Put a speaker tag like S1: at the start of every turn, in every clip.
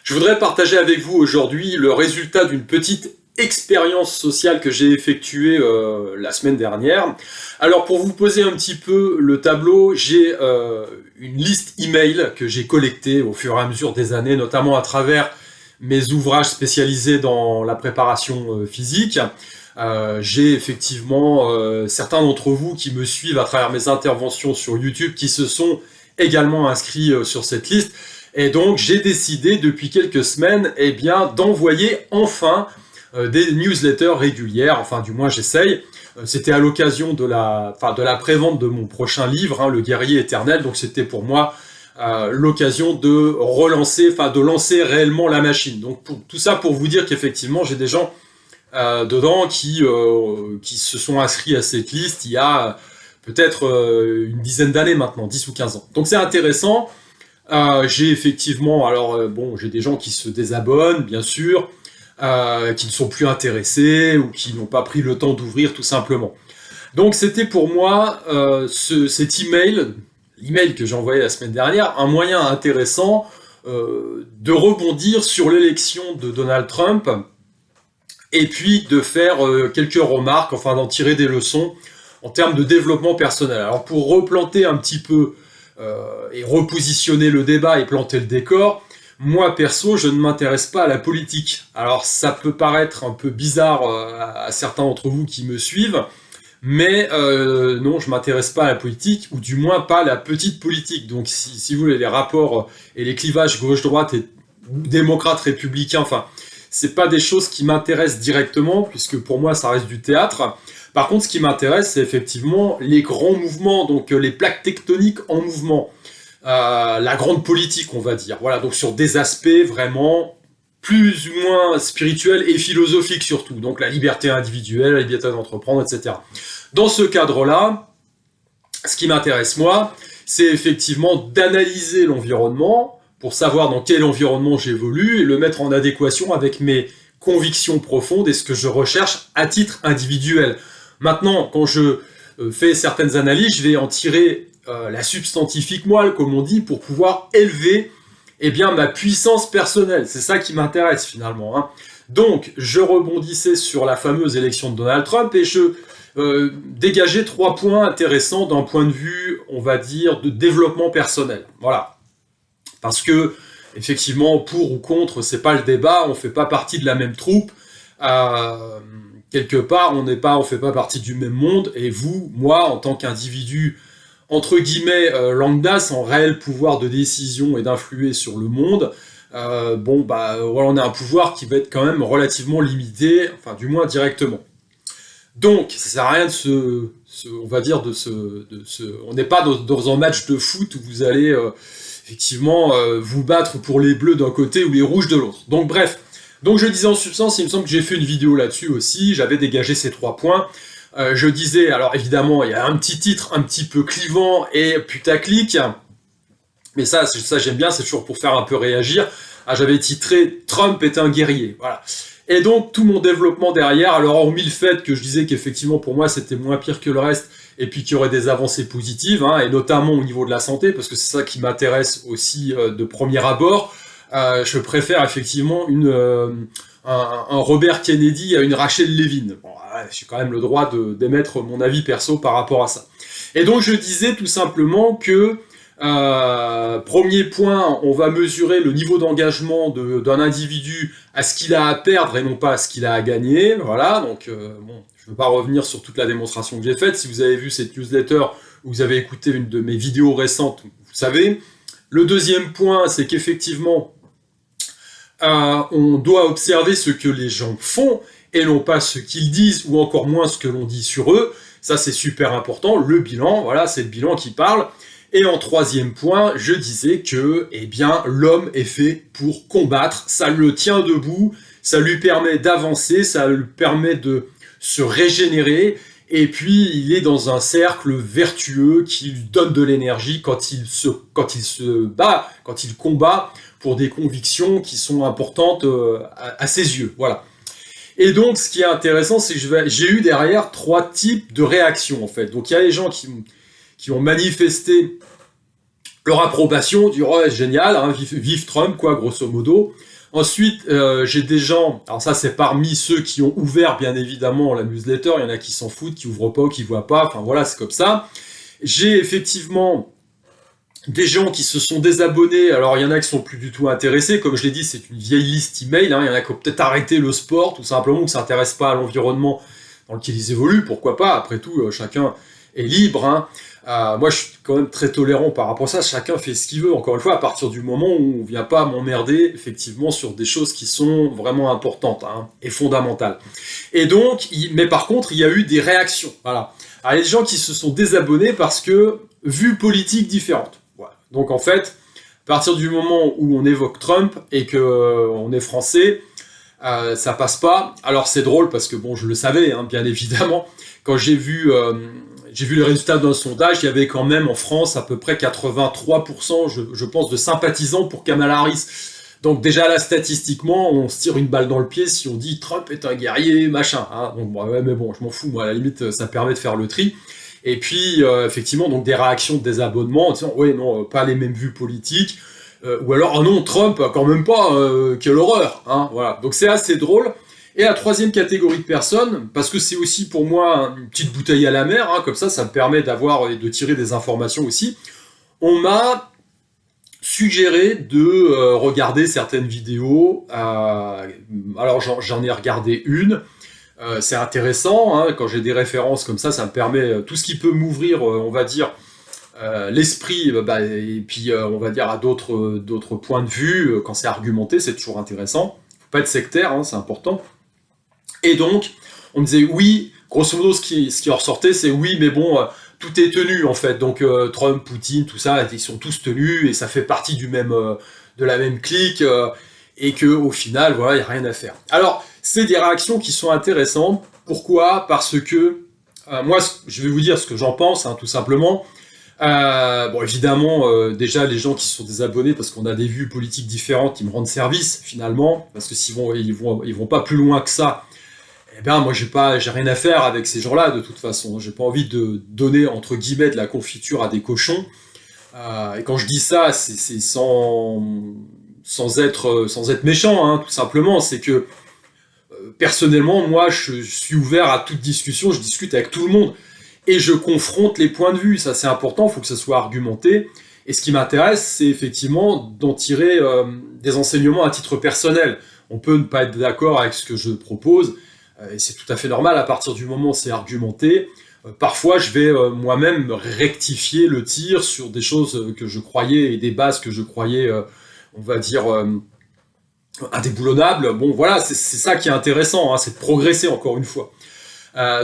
S1: Je voudrais partager avec vous aujourd'hui le résultat d'une petite expérience sociale que j'ai effectuée la semaine dernière. Alors pour vous poser un petit peu le tableau, j'ai une liste email que j'ai collectée au fur et à mesure des années, notamment à travers mes ouvrages spécialisés dans la préparation physique. J'ai effectivement certains d'entre vous qui me suivent à travers mes interventions sur YouTube qui se sont également inscrits sur cette liste. Et donc j'ai décidé depuis quelques semaines d'envoyer enfin des newsletters régulières, enfin du moins j'essaye. C'était à l'occasion de la prévente de mon prochain livre, Le Guerrier Éternel, donc c'était pour moi l'occasion de lancer réellement la machine. Donc tout ça pour vous dire qu'effectivement j'ai des gens dedans qui se sont inscrits à cette liste il y a peut-être une dizaine d'années maintenant, 10 ou 15 ans. Donc c'est intéressant. J'ai effectivement, j'ai des gens qui se désabonnent, bien sûr, qui ne sont plus intéressés ou qui n'ont pas pris le temps d'ouvrir tout simplement. Donc c'était pour moi cet l'email que j'ai envoyé la semaine dernière, un moyen intéressant de rebondir sur l'élection de Donald Trump et puis de faire quelques remarques, enfin d'en tirer des leçons en termes de développement personnel. Alors pour replanter un petit peu et repositionner le débat et planter le décor, moi perso je ne m'intéresse pas à la politique. Alors ça peut paraître un peu bizarre à certains d'entre vous qui me suivent, mais non, je m'intéresse pas à la politique, ou du moins pas à la petite politique. Donc si vous voulez, les rapports et les clivages gauche-droite et démocrate-républicain, enfin c'est pas des choses qui m'intéressent directement, puisque pour moi ça reste du théâtre. Par contre, ce qui m'intéresse, c'est effectivement les grands mouvements, donc les plaques tectoniques en mouvement, la grande politique, on va dire. Voilà, donc sur des aspects vraiment plus ou moins spirituels et philosophiques surtout. Donc la liberté individuelle, la liberté d'entreprendre, etc. Dans ce cadre-là, ce qui m'intéresse moi, c'est effectivement d'analyser l'environnement pour savoir dans quel environnement j'évolue et le mettre en adéquation avec mes convictions profondes et ce que je recherche à titre individuel. Maintenant, quand je fais certaines analyses, je vais en tirer la substantifique moelle, comme on dit, pour pouvoir élever ma puissance personnelle. C'est ça qui m'intéresse finalement. Donc, je rebondissais sur la fameuse élection de Donald Trump et je dégageais 3 points intéressants d'un point de vue, on va dire, de développement personnel. Voilà. Parce que, effectivement, pour ou contre, c'est pas le débat, on fait pas partie de la même troupe. Quelque part, on fait pas partie du même monde, et vous, moi, en tant qu'individu, entre guillemets, lambda, sans réel pouvoir de décision et d'influer sur le monde, on a un pouvoir qui va être quand même relativement limité, enfin, du moins directement. Donc, ça sert à rien on n'est pas dans un match de foot où vous allez, vous battre pour les bleus d'un côté ou les rouges de l'autre. Donc, bref. Donc je disais en substance, il me semble que j'ai fait une vidéo là-dessus aussi, j'avais dégagé ces 3 points. Je disais, alors évidemment, il y a un petit titre un petit peu clivant et putaclic, mais ça j'aime bien, c'est toujours pour faire un peu réagir. J'avais titré « Trump est un guerrier ». Voilà. Et donc tout mon développement derrière, alors hormis le fait que je disais qu'effectivement pour moi c'était moins pire que le reste, et puis qu'il y aurait des avancées positives, et notamment au niveau de la santé, parce que c'est ça qui m'intéresse aussi de premier abord. Je préfère effectivement un Robert Kennedy à une Rachel Levine. Bon, j'ai quand même le droit d'émettre mon avis perso par rapport à ça. Et donc je disais tout simplement que, premier point, on va mesurer le niveau d'engagement d'un individu à ce qu'il a à perdre et non pas à ce qu'il a à gagner. Voilà, donc je ne veux pas revenir sur toute la démonstration que j'ai faite. Si vous avez vu cette newsletter ou vous avez écouté une de mes vidéos récentes, vous savez. Le deuxième point, c'est qu'effectivement, on doit observer ce que les gens font et non pas ce qu'ils disent ou encore moins ce que l'on dit sur eux. Ça, c'est super important. Le bilan, voilà, c'est le bilan qui parle. Et en troisième point, je disais que, l'homme est fait pour combattre. Ça le tient debout, ça lui permet d'avancer, ça lui permet de se régénérer. Et puis, il est dans un cercle vertueux qui lui donne de l'énergie quand il se bat, quand il combat pour des convictions qui sont importantes à ses yeux. Voilà. Et donc, ce qui est intéressant, c'est que j'ai eu derrière 3 types de réactions, en fait. Donc, il y a les gens qui ont manifesté leur approbation, du ouais, génial, hein, vive Trump, quoi, grosso modo. Ensuite, j'ai des gens, alors ça c'est parmi ceux qui ont ouvert bien évidemment la newsletter, il y en a qui s'en foutent, qui ouvrent pas, qui voient pas, enfin voilà, c'est comme ça. J'ai effectivement des gens qui se sont désabonnés, alors il y en a qui sont plus du tout intéressés, comme je l'ai dit, c'est une vieille liste email, hein, il y en a qui ont peut-être arrêté le sport, tout simplement, ou qui s'intéressent pas à l'environnement dans lequel ils évoluent, pourquoi pas, après tout, chacun est libre, hein. Moi je suis quand même très tolérant par rapport à ça, chacun fait ce qu'il veut, encore une fois, à partir du moment où on vient pas m'emmerder, effectivement, sur des choses qui sont vraiment importantes, hein, et fondamentales. Et donc, mais par contre, il y a eu des réactions, voilà. Alors il y a des gens qui se sont désabonnés parce que, vues politiques différentes. Voilà. Donc en fait, à partir du moment où on évoque Trump et qu'on est français, ça passe pas. Alors c'est drôle parce que bon, je le savais, hein, bien évidemment. Quand j'ai vu les résultats d'un sondage, il y avait quand même en France à peu près 83%, je pense, de sympathisants pour Kamala Harris. Donc déjà là, statistiquement, on se tire une balle dans le pied si on dit Trump est un guerrier, machin. Hein. Donc bon, ouais, mais bon, je m'en fous, moi, à la limite, ça permet de faire le tri. Et puis, effectivement, donc des réactions de désabonnement en disant, ouais, non, pas les mêmes vues politiques. Ou alors, ah non, Trump, quand même pas, quelle horreur. Hein, voilà. Donc c'est assez drôle. Et la troisième catégorie de personnes, parce que c'est aussi pour moi une petite bouteille à la mer, hein, comme ça me permet d'avoir et de tirer des informations aussi, on m'a suggéré de regarder certaines vidéos. Alors j'en ai regardé une. C'est intéressant, hein, quand j'ai des références comme ça me permet, tout ce qui peut m'ouvrir, on va dire, l'esprit, et puis on va dire à d'autres points de vue, quand c'est argumenté, c'est toujours intéressant. Faut pas être sectaire, hein, c'est important. Et donc, on me disait oui, grosso modo, ce qui en ressortait, c'est oui, mais bon, tout est tenu en fait. Donc Trump, Poutine, tout ça, ils sont tous tenus et ça fait partie de la même clique, et que au final, voilà, il y a rien à faire. Alors, c'est des réactions qui sont intéressantes. Pourquoi ? Parce que moi, je vais vous dire ce que j'en pense, hein, tout simplement. Bon, évidemment, déjà les gens qui se sont désabonnés parce qu'on a des vues politiques différentes, qui me rendent service finalement, parce que s'ils vont pas plus loin que ça. Eh bien, moi, j'ai rien à faire avec ces gens-là, de toute façon. J'ai pas envie de donner, entre guillemets, de la confiture à des cochons. Et quand je dis ça, c'est sans être méchant, hein, tout simplement. C'est que, personnellement, moi, je suis ouvert à toute discussion, je discute avec tout le monde. Et je confronte les points de vue. Ça, c'est important, il faut que ça soit argumenté. Et ce qui m'intéresse, c'est effectivement d'en tirer des enseignements à titre personnel. On peut ne pas être d'accord avec ce que je propose, et c'est tout à fait normal à partir du moment où c'est argumenté. Parfois, je vais moi-même rectifier le tir sur des choses que je croyais et des bases que je croyais, on va dire, indéboulonnables. Bon, voilà, c'est ça qui est intéressant, hein, c'est de progresser encore une fois.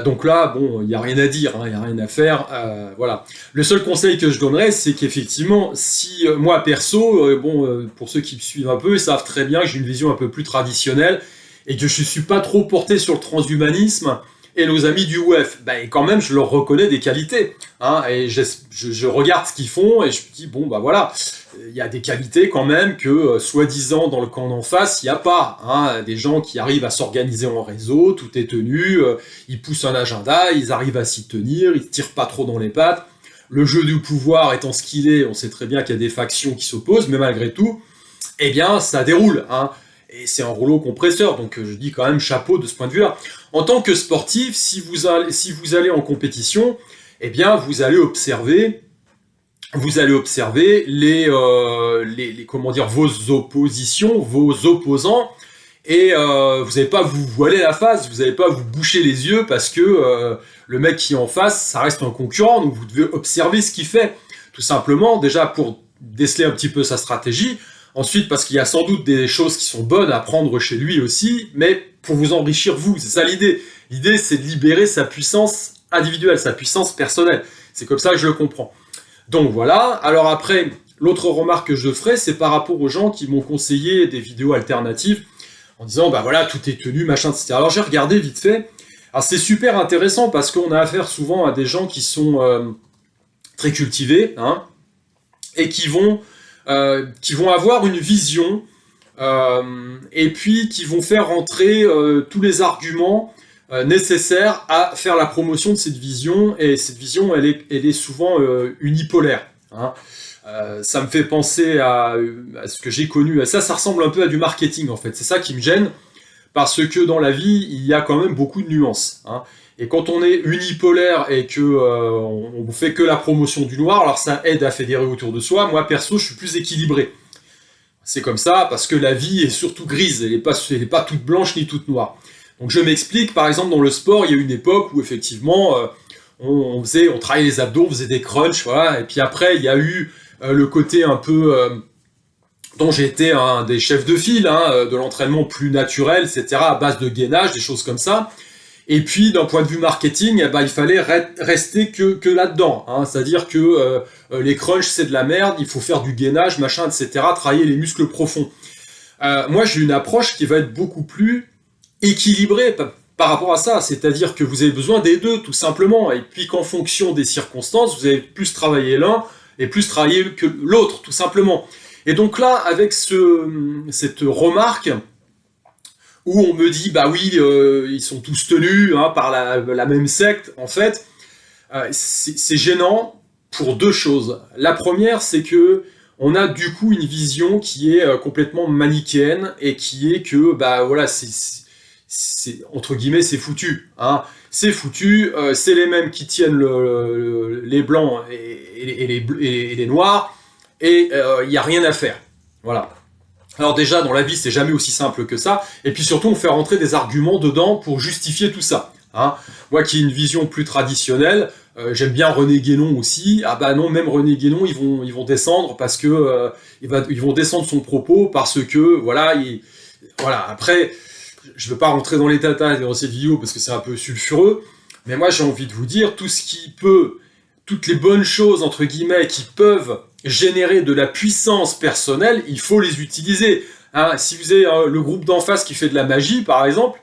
S1: Donc là, bon, il n'y a rien à dire, il n'y a rien à faire, voilà. Le seul conseil que je donnerais, c'est qu'effectivement, si moi perso, pour ceux qui me suivent un peu, ils savent très bien que j'ai une vision un peu plus traditionnelle et que je suis pas trop porté sur le transhumanisme. Et nos amis du WEF, quand même, je leur reconnais des qualités, hein, et je regarde ce qu'ils font et je me dis bon voilà, il y a des qualités quand même que soi-disant dans le camp d'en face il y a pas, hein, des gens qui arrivent à s'organiser en réseau, tout est tenu, ils poussent un agenda, ils arrivent à s'y tenir, ils tirent pas trop dans les pattes. Le jeu du pouvoir étant ce qu'il est, on sait très bien qu'il y a des factions qui s'opposent, mais malgré tout, eh bien ça déroule, hein. Et c'est un rouleau compresseur, donc je dis quand même chapeau de ce point de vue-là. En tant que sportif, si vous allez en compétition, eh bien vous allez observer comment dire, vos oppositions, vos opposants, et vous n'allez pas vous voiler la face, vous n'allez pas vous boucher les yeux parce que le mec qui est en face, ça reste un concurrent, donc vous devez observer ce qu'il fait, tout simplement, déjà pour déceler un petit peu sa stratégie. Ensuite, parce qu'il y a sans doute des choses qui sont bonnes à prendre chez lui aussi, mais pour vous enrichir vous, c'est ça l'idée. L'idée, c'est de libérer sa puissance individuelle, sa puissance personnelle. C'est comme ça que je le comprends. Donc voilà. Alors après, l'autre remarque que je ferai, c'est par rapport aux gens qui m'ont conseillé des vidéos alternatives, en disant, voilà, tout est tenu, machin, etc. Alors j'ai regardé vite fait. Alors c'est super intéressant parce qu'on a affaire souvent à des gens qui sont très cultivés, hein, et qui vont avoir une vision, et puis qui vont faire rentrer tous les arguments nécessaires à faire la promotion de cette vision, et cette vision, elle est souvent unipolaire, hein. Ça me fait penser à ce que j'ai connu. Ça ressemble un peu à du marketing, en fait. C'est ça qui me gêne, parce que dans la vie, il y a quand même beaucoup de nuances, hein. Et quand on est unipolaire et que on fait que la promotion du noir, alors ça aide à fédérer autour de soi. Moi, perso, je suis plus équilibré. C'est comme ça, parce que la vie est surtout grise, elle est pas toute blanche ni toute noire. Donc je m'explique, par exemple, dans le sport, il y a une époque où effectivement, on travaillait les abdos, on faisait des crunchs, voilà, et puis après, il y a eu le côté un peu dont j'ai été un des chefs de file, hein, de l'entraînement plus naturel, etc., à base de gainage, des choses comme ça. Et puis, d'un point de vue marketing, eh ben, il fallait rester que là-dedans, hein, c'est-à-dire que les crunchs, c'est de la merde, il faut faire du gainage, machin, etc., travailler les muscles profonds. Moi, j'ai une approche qui va être beaucoup plus équilibrée par rapport à ça, c'est-à-dire que vous avez besoin des deux, tout simplement, et puis qu'en fonction des circonstances, vous allez plus travailler l'un et plus travailler que l'autre, tout simplement. Et donc là, avec cette remarque, où on me dit, bah oui, ils sont tous tenus, hein, par la même secte, en fait, c'est gênant pour deux choses. La première, c'est que on a du coup une vision qui est complètement manichéenne, et qui est que, bah voilà, entre guillemets, c'est foutu, hein. C'est foutu, c'est les mêmes qui tiennent les blancs et les noirs, et il n'y a rien à faire. Voilà. Alors déjà, dans la vie, c'est jamais aussi simple que ça, et puis surtout, on fait rentrer des arguments dedans pour justifier tout ça, hein. Moi qui ai une vision plus traditionnelle, j'aime bien René Guénon aussi. Ah bah non, même René Guénon, ils vont descendre parce que ils vont descendre son propos parce que voilà, voilà. Après, je veux pas rentrer dans les détails dans cette vidéo parce que c'est un peu sulfureux, mais moi j'ai envie de vous dire toutes les bonnes choses entre guillemets qui peuvent générer de la puissance personnelle, il faut les utiliser, hein. Si vous avez le groupe d'en face qui fait de la magie, par exemple,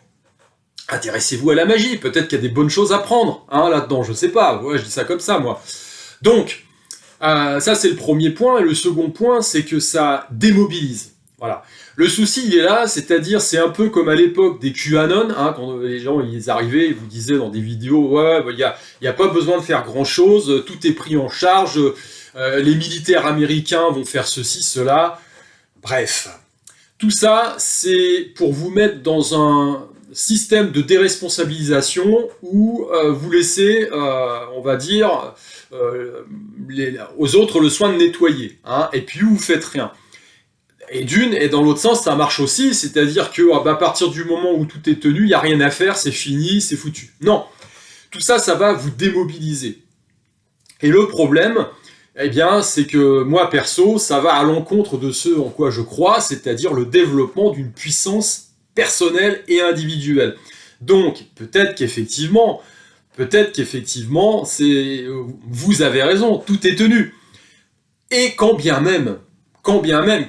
S1: intéressez-vous à la magie, peut-être qu'il y a des bonnes choses à prendre, hein, là-dedans, je sais pas, ouais, je dis ça comme ça, moi. Donc, ça c'est le premier point, et le second point, c'est que ça démobilise. Voilà. Le souci, il est là, c'est-à-dire, c'est un peu comme à l'époque des QAnon, hein, quand les gens ils arrivaient, ils vous disaient dans des vidéos, ouais, il y a pas besoin de faire grand-chose, tout est pris en charge, les militaires américains vont faire ceci, cela. Bref, tout ça, c'est pour vous mettre dans un système de déresponsabilisation où vous laissez, on va dire, aux autres le soin de nettoyer, hein, et puis vous faites rien. Et dans l'autre sens, ça marche aussi, c'est-à-dire que à partir du moment où tout est tenu, il n'y a rien à faire, c'est fini, c'est foutu. Non, tout ça, ça va vous démobiliser. Et le problème, eh bien, c'est que moi, perso, ça va à l'encontre de ce en quoi je crois, c'est-à-dire le développement d'une puissance personnelle et individuelle. Donc, peut-être qu'effectivement, vous avez raison, tout est tenu. Et quand bien même,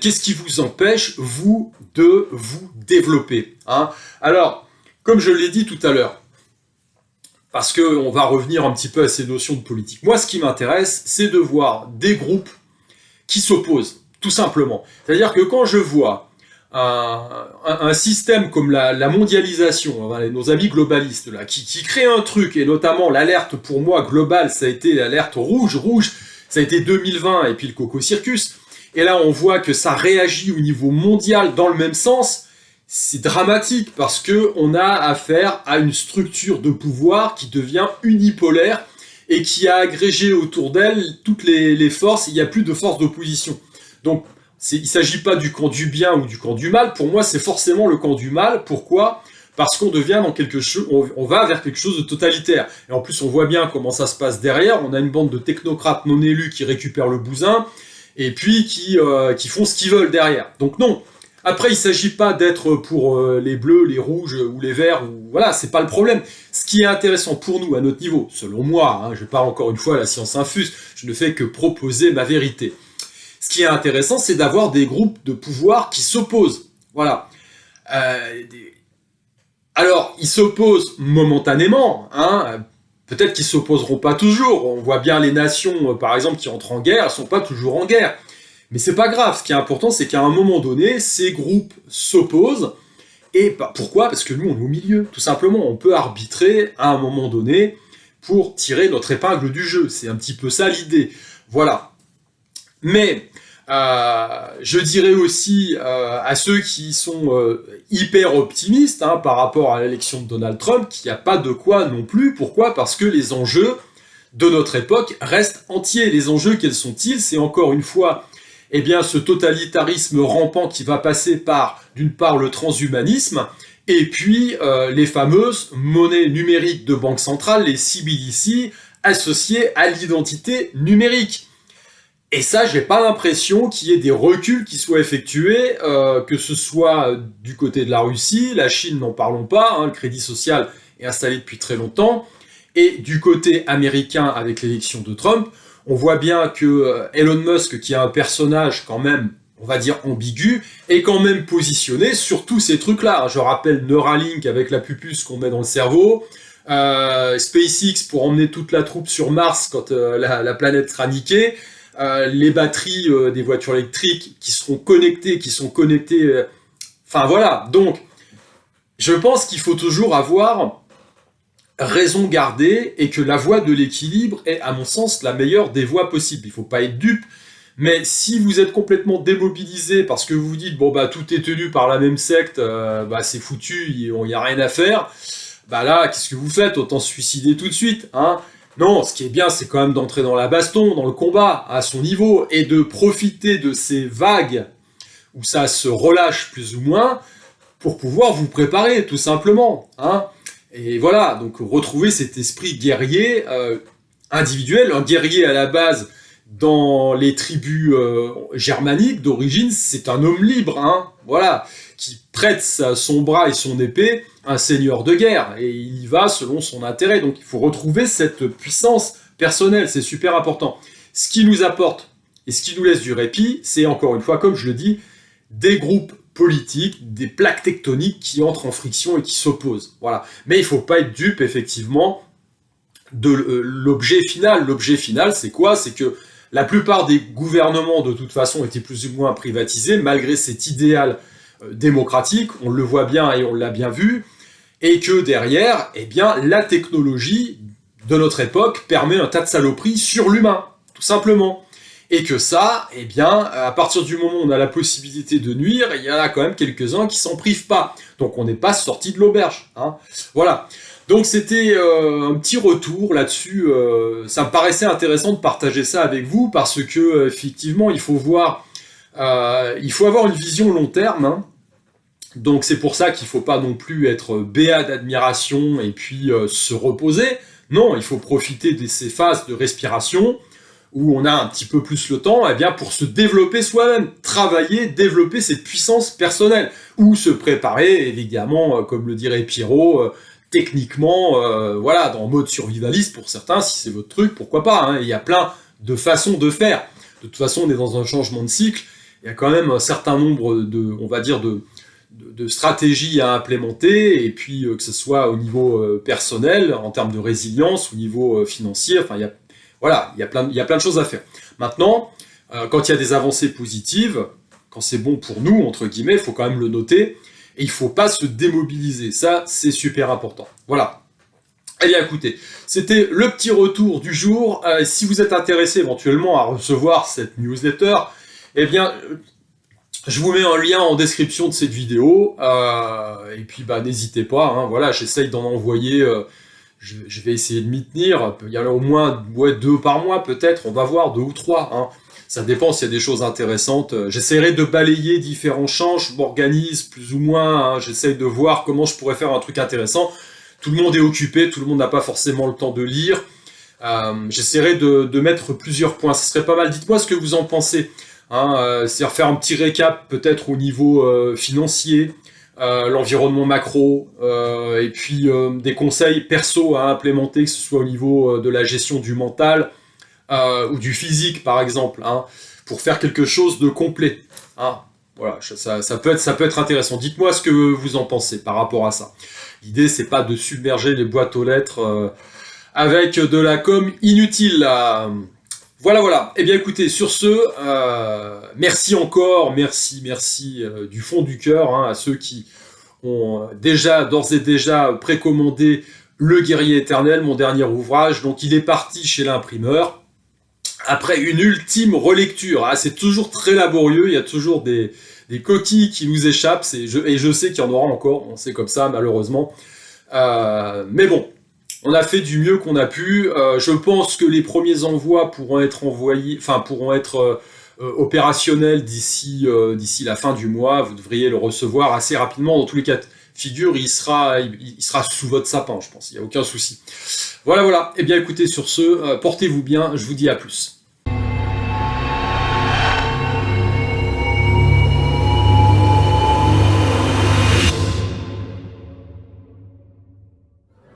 S1: qu'est-ce qui vous empêche, vous, de vous développer, hein? Alors, comme je l'ai dit tout à l'heure, parce qu'on va revenir un petit peu à ces notions de politique. Moi, ce qui m'intéresse, c'est de voir des groupes qui s'opposent, tout simplement. C'est-à-dire que quand je vois un système comme la mondialisation, hein, nos amis globalistes, là, qui crée un truc, et notamment l'alerte pour moi globale, ça a été l'alerte rouge, ça a été 2020, et puis le Coco Circus, et là on voit que ça réagit au niveau mondial dans le même sens. C'est dramatique parce que on a affaire à une structure de pouvoir qui devient unipolaire et qui a agrégé autour d'elle toutes les forces. Il n'y a plus de force d'opposition. Donc, il ne s'agit pas du camp du bien ou du camp du mal. Pour moi, c'est forcément le camp du mal. Pourquoi ? Parce qu'on devient dans quelque chose, on va vers quelque chose de totalitaire. Et en plus, on voit bien comment ça se passe derrière. On a une bande de technocrates non élus qui récupèrent le bousin et puis qui font ce qu'ils veulent derrière. Donc non. Après, il ne s'agit pas d'être pour les bleus, les rouges ou les verts, ou voilà, c'est pas le problème. Ce qui est intéressant pour nous, à notre niveau, selon moi, hein, je parle encore une fois à la science infuse, je ne fais que proposer ma vérité. Ce qui est intéressant, c'est d'avoir des groupes de pouvoir qui s'opposent. Voilà. Alors, ils s'opposent momentanément, hein, peut-être qu'ils ne s'opposeront pas toujours. On voit bien les nations, par exemple, qui entrent en guerre, elles ne sont pas toujours en guerre. Mais c'est pas grave, ce qui est important, c'est qu'à un moment donné, ces groupes s'opposent. Et pourquoi ? Parce que nous, on est au milieu, tout simplement. On peut arbitrer à un moment donné pour tirer notre épingle du jeu. C'est un petit peu ça l'idée. Voilà. Mais je dirais aussi à ceux qui sont hyper optimistes par rapport à l'élection de Donald Trump qu'il n'y a pas de quoi non plus. Pourquoi ? Parce que les enjeux de notre époque restent entiers. Les enjeux, quels sont-ils ? C'est encore une fois ce totalitarisme rampant qui va passer par, d'une part, le transhumanisme, et puis les fameuses monnaies numériques de banque centrale, les CBDC, associées à l'identité numérique. Et ça, j'ai pas l'impression qu'il y ait des reculs qui soient effectués, que ce soit du côté de la Russie, la Chine, n'en parlons pas, le crédit social est installé depuis très longtemps, et du côté américain avec l'élection de Trump, on voit bien que Elon Musk, qui est un personnage quand même, on va dire ambigu, est quand même positionné sur tous ces trucs-là. Je rappelle Neuralink avec la pupuce qu'on met dans le cerveau, SpaceX pour emmener toute la troupe sur Mars quand la planète sera niquée, les batteries des voitures électriques qui sont connectées, enfin voilà. Donc, je pense qu'il faut toujours avoir raison gardée et que la voie de l'équilibre est, à mon sens, la meilleure des voies possibles. Il ne faut pas être dupe, mais si vous êtes complètement démobilisé parce que vous vous dites bon bah tout est tenu par la même secte, c'est foutu, il n'y a rien à faire, là, qu'est-ce que vous faites ? Autant se suicider tout de suite, Non, ce qui est bien, c'est quand même d'entrer dans la baston, dans le combat, à son niveau, et de profiter de ces vagues où ça se relâche plus ou moins, pour pouvoir vous préparer, tout simplement, Et voilà, donc retrouver cet esprit guerrier individuel, un guerrier à la base dans les tribus germaniques d'origine, c'est un homme libre, voilà, qui prête son bras et son épée à un seigneur de guerre, et il y va selon son intérêt. Donc il faut retrouver cette puissance personnelle, c'est super important. Ce qui nous apporte et ce qui nous laisse du répit, c'est encore une fois, comme je le dis, des groupes politiques, des plaques tectoniques qui entrent en friction et qui s'opposent. Voilà. Mais il ne faut pas être dupe, effectivement, de l'objet final. L'objet final, c'est quoi ? C'est que la plupart des gouvernements, de toute façon, étaient plus ou moins privatisés, malgré cet idéal démocratique, on le voit bien et on l'a bien vu, et que derrière, la technologie de notre époque permet un tas de saloperies sur l'humain, tout simplement. Et que ça, à partir du moment où on a la possibilité de nuire, il y en a quand même quelques-uns qui s'en privent pas. Donc on n'est pas sorti de l'auberge. Voilà. Donc c'était un petit retour là-dessus. Ça me paraissait intéressant de partager ça avec vous parce que effectivement, il faut avoir une vision long terme. Donc c'est pour ça qu'il ne faut pas non plus être béat d'admiration et puis se reposer. Non, il faut profiter de ces phases de respiration où on a un petit peu plus le temps, pour se développer soi-même, travailler, développer cette puissance personnelle, ou se préparer, évidemment, comme le dirait Pierrot, techniquement, dans mode survivaliste pour certains, si c'est votre truc, pourquoi pas, il y a plein de façons de faire. De toute façon, on est dans un changement de cycle, il y a quand même un certain nombre de stratégies à implémenter, et puis que ce soit au niveau personnel, en termes de résilience, au niveau financier, il y a plein de choses à faire. Maintenant, quand il y a des avancées positives, quand c'est bon pour nous, entre guillemets, il faut quand même le noter, et il ne faut pas se démobiliser. Ça, c'est super important. Voilà. Écoutez, c'était le petit retour du jour. Si vous êtes intéressé éventuellement à recevoir cette newsletter, je vous mets un lien en description de cette vidéo, et puis n'hésitez pas, j'essaye d'en envoyer... Je vais essayer de m'y tenir. Il y en a au moins 2 par mois, peut-être. On va voir 2 ou 3. Ça dépend s'il y a des choses intéressantes. J'essaierai de balayer différents champs. Je m'organise plus ou moins. J'essaye de voir comment je pourrais faire un truc intéressant. Tout le monde est occupé. Tout le monde n'a pas forcément le temps de lire. J'essaierai de mettre plusieurs points. Ce serait pas mal. Dites-moi ce que vous en pensez. C'est-à-dire faire un petit récap peut-être au niveau financier. L'environnement macro, et puis des conseils perso à implémenter, que ce soit au niveau de la gestion du mental ou du physique par exemple, pour faire quelque chose de complet. Voilà, ça peut être intéressant. Dites-moi ce que vous en pensez par rapport à ça. L'idée, c'est pas de submerger les boîtes aux lettres avec de la com inutile. Voilà. Écoutez, sur ce, merci encore, merci du fond du cœur à ceux qui ont d'ores et déjà précommandé Le Guerrier Éternel, mon dernier ouvrage. Donc il est parti chez l'imprimeur. après une ultime relecture. Ah, c'est toujours très laborieux, il y a toujours des coquilles qui nous échappent, et je sais qu'il y en aura encore, on sait comme ça malheureusement. Mais bon, on a fait du mieux qu'on a pu. Je pense que les premiers envois pourront être opérationnels d'ici la fin du mois. Vous devriez le recevoir assez rapidement. Dans tous les cas de figure, il sera sous votre sapin, je pense. Il n'y a aucun souci. Voilà. Eh bien, écoutez, sur ce, portez-vous bien. Je vous dis à plus.